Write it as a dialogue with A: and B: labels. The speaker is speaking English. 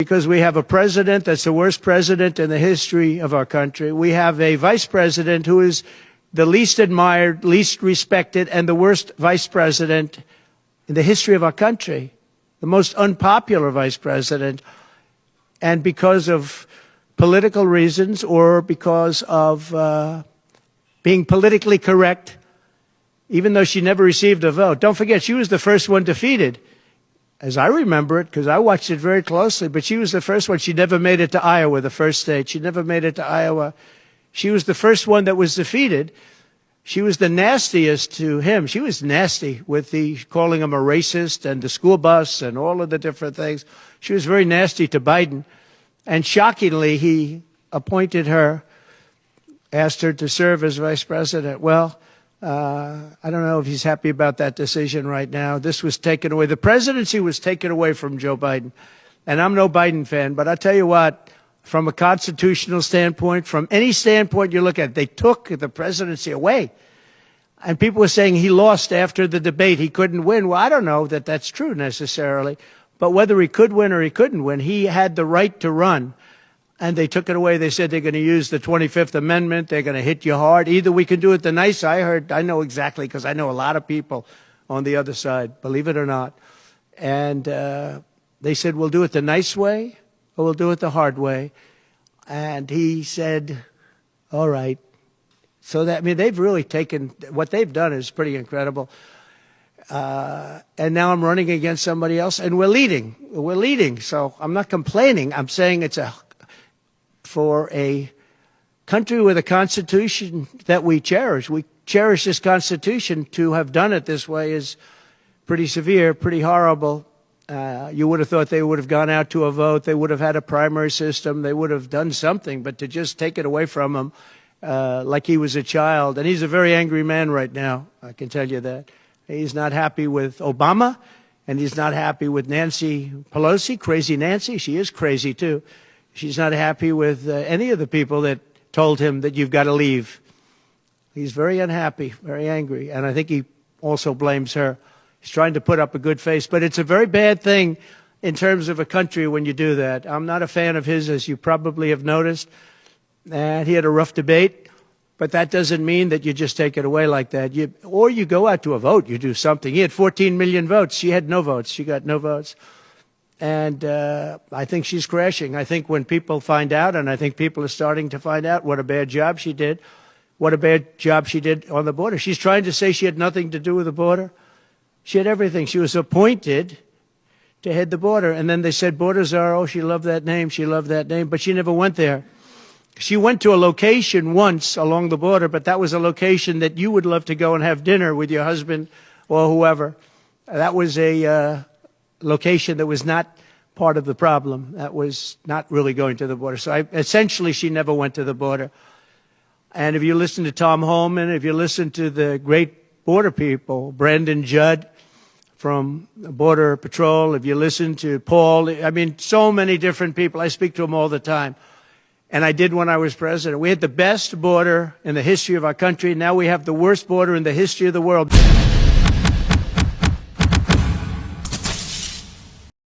A: Because we have a president that's the worst president in the history of our country. We have a vice president who is the least admired, least respected, and the worst vice president in the history of our country, the most unpopular vice president. And because of political reasons or because of being politically correct, even though she never received a vote. Don't forget, she was the first one defeated, as I remember it, because I watched it very closely, but she was the first one. She never made it to Iowa, the first state. She never made it to Iowa. She was the first one that was defeated. She was the nastiest to him. She was nasty with the calling him a racist and the school bus and all of the different things. She was very nasty to Biden. And shockingly, he appointed her, asked her to serve as vice president. Well, I don't know if he's happy about that decision right now. This was taken away. The presidency was taken away from Joe Biden. And I'm no Biden fan, but I'll tell you what, from a constitutional standpoint, from any standpoint you look at, they took the presidency away. And people were saying he lost after the debate. He couldn't win. Well, I don't know that that's true necessarily. But whether he could win or he couldn't win, he had the right to run. And they took it away. They said they're going to use the 25th Amendment. They're going to hit you hard. Either we can do it the nice. I know exactly, because I know a lot of people on the other side, believe it or not. And they said, we'll do it the nice way or we'll do it the hard way. And he said, all right. So that, I mean, they've really taken, what they've done is pretty incredible. And now I'm running against somebody else, and we're leading. We're leading. So I'm not complaining. I'm saying it's for a country with a constitution that we cherish. We cherish this constitution. To have done it this way is pretty severe, pretty horrible. You would have thought they would have gone out to a vote. They would have had a primary system. They would have done something. But to just take it away from him like he was a child. And he's a very angry man right now, I can tell you that. He's not happy with Obama, and he's not happy with Nancy Pelosi, crazy Nancy. She is crazy, too. She's not happy with any of the people that told him that you've got to leave. He's very unhappy, very angry, and I think he also blames her. He's trying to put up a good face, but it's a very bad thing in terms of a country when you do that. I'm not a fan of his, as you probably have noticed, and he had a rough debate, but that doesn't mean that you just take it away like that. Or you go out to a vote, you do something. He had 14 million votes. She had no votes. She got no votes. And I think she's crashing. I think when people find out, and I think people are starting to find out what a bad job she did, what a bad job she did on the border. She's trying to say she had nothing to do with the border. She had everything. She was appointed to head the border. And then they said, border czar, oh, she loved that name, she loved that name, but she never went there. She went to a location once along the border, but that was a location that you would love to go and have dinner with your husband or whoever. That was a location that was not part of the problem. That was not really going to the border. So essentially, she never went to the border. And if you listen to Tom Homan, if you listen to the great border people, Brandon Judd from Border Patrol, if you listen to Paul, I mean, so many different people. I speak to them all the time. And I did when I was president. We had the best border in the history of our country. Now we have the worst border in the history of the world.